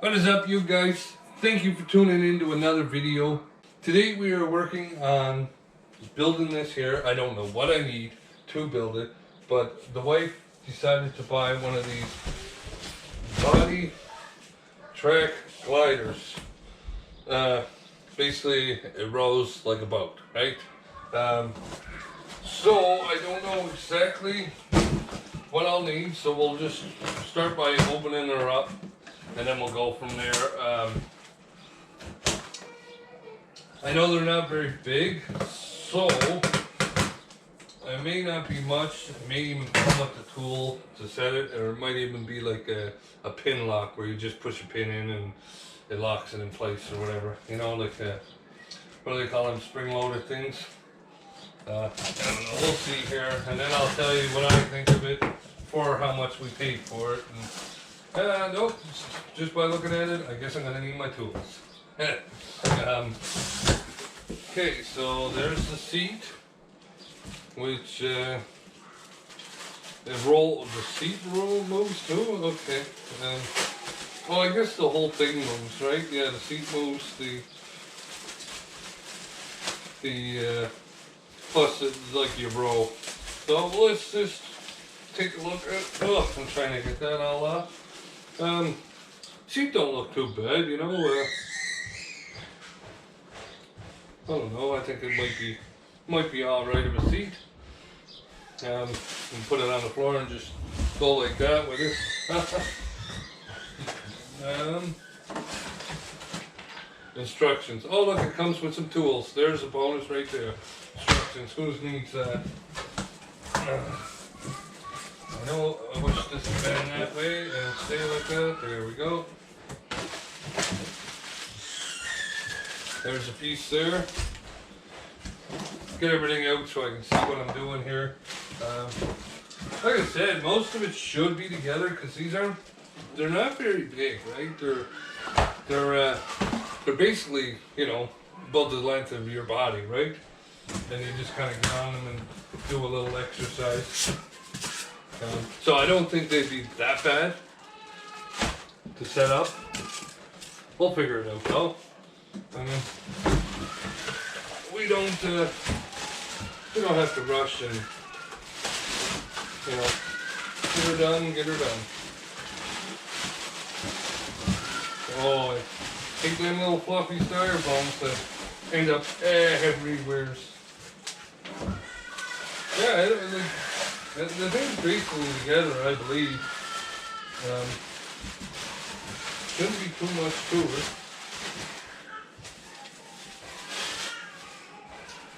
What is up, you guys? Thank you for tuning in to another video. Today we are working on building this here. I don't know what I need to build it, but the wife decided to buy one of these body track gliders. Basically it rolls like a boat, right? So I don't know exactly what I'll need, so we'll just start by opening her up and then we'll go from there. I know they're not very big, so it may not be much. It may even come with the tool to set it, or it might even be like a pin lock where you just push a pin in and it locks it in place or whatever. You know, like what do they call them, spring-loaded things? I don't know, we'll see here, and then I'll tell you what I think of it for how much we paid for it. And, nope, just by looking at it, I guess I'm gonna need my tools. Okay, so there's the seat, which the seat roll moves too. Okay. Well, I guess the whole thing moves, right? Yeah, the seat moves. The plus it's like your row. So let's just take a look at. Oh, I'm trying to get that all off. Seat don't look too bad, you know. I don't know. I think it might be all right of a seat. And put it on the floor and just go like that with it. Instructions. Oh look, it comes with some tools. There's a bonus right there. Instructions. Who needs that? I know. I wish this had been that way and stay like that. There we go. There's a piece there. Get everything out so I can see what I'm doing here. Like I said, most of it should be together because they're not very big, right? They're basically, you know, about the length of your body, right? And you just kind of get on them and do a little exercise. So I don't think they'd be that bad to set up. We'll figure it out though. I mean, we don't have to rush and, you know, get her done. Oh, I hate them little fluffy styrofoams that end up everywhere. Yeah, the thing's basically together, I believe. Shouldn't be too much to it.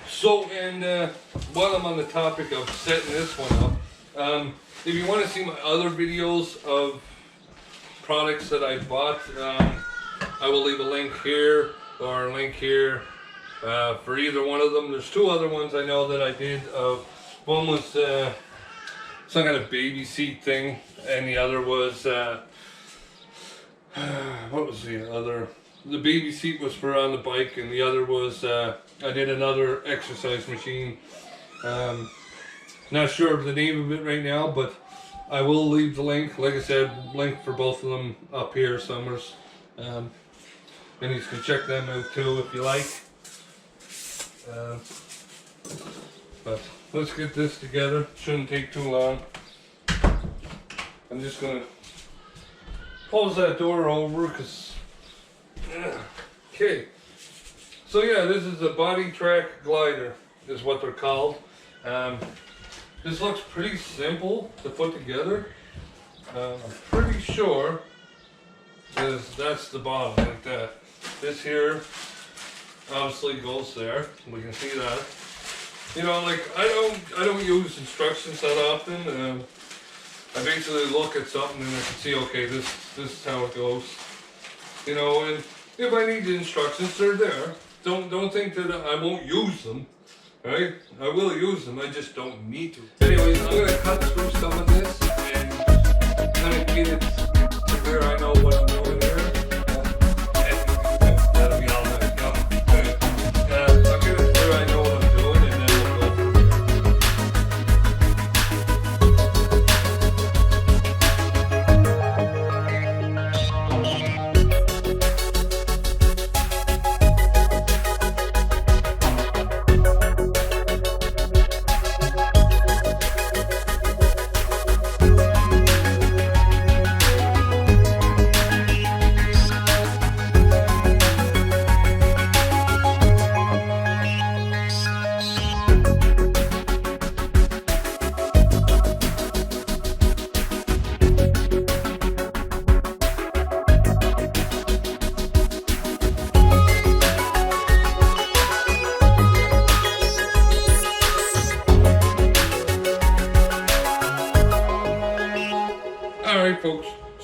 So, and while I'm on the topic of setting this one up, if you want to see my other videos of products that I bought, I will leave a link here or a link here for either one of them. There's two other ones I know that I did. One was some kind of baby seat thing, and the other was what was the other? The baby seat was for on the bike, and the other was I did another exercise machine. Not sure of the name of it right now, but I will leave the link. Like I said, link for both of them up here somewhere. And you can check them out too if you like. But let's get this together. Shouldn't take too long. I'm just gonna close that door over because. Okay. So yeah, this is a body track glider, is what they're called. This looks pretty simple to put together. I'm pretty sure that's the bottom, like that. This here obviously goes there. We can see that. You know, like I don't use instructions that often. I basically look at something and I can see, okay, this is how it goes. You know, and if I need the instructions, they're there. Don't think that I won't use them. Right? I will use them, I just don't need to. Anyways, I'm going to cut through some of this and kind of get it to where I know what I'm doing here. And that'll be all that go. I'll get it to where I know what I'm doing and then we'll go.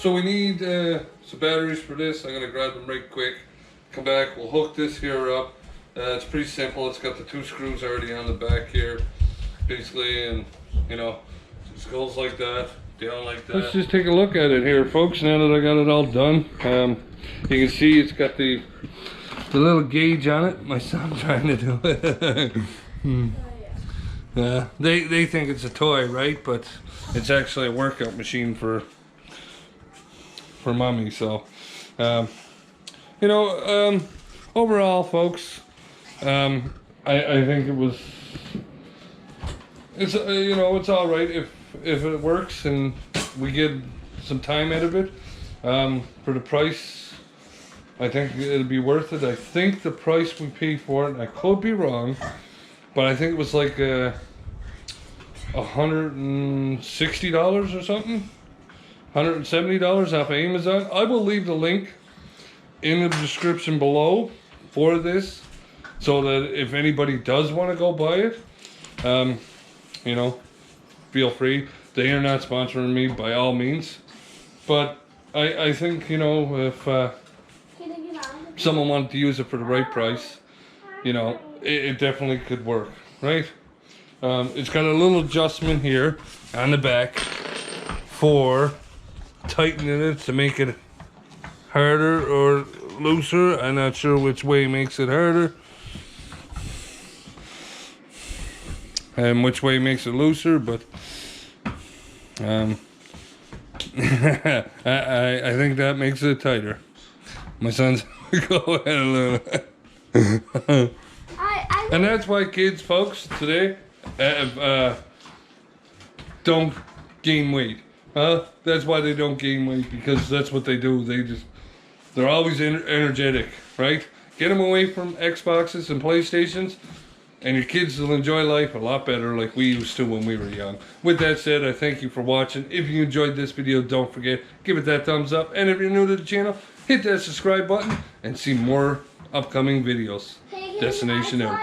So we need some batteries for this. I'm gonna grab them right quick. Come back, we'll hook this here up. It's pretty simple. It's got the 2 screws already on the back here, basically, and you know, it just goes like that, down like that. Let's just take a look at it here, folks. Now that I got it all done, you can see it's got the little gauge on it. My son's trying to do it. Yeah, they think it's a toy, right? But it's actually a workout machine for mommy. So, you know, overall, folks, I think it's you know, it's all right if it works and we get some time out of it. For the price, I think it'll be worth it. I think the price we paid for it, I could be wrong, but I think it was like $160 or something, $170 off of Amazon. I will leave the link in the description below for this, so that if anybody does want to go buy it, you know, feel free. They are not sponsoring me by all means, but I think, you know, if someone wanted to use it for the right price, you know, it definitely could work, right? It's got a little adjustment here on the back for tightening it to make it harder or looser. I'm not sure which way makes it harder and which way makes it looser, but I think that makes it tighter. My son's go ahead a little. And that's why kids, folks, today don't gain weight. That's why they don't gain weight, because that's what they do. They're always energetic, right? Get them away from Xboxes and PlayStations, and your kids will enjoy life a lot better like we used to when we were young. With that said, I thank you for watching. If you enjoyed this video, don't forget, give it that thumbs up. And if you're new to the channel, hit that subscribe button and see more upcoming videos. Destination out.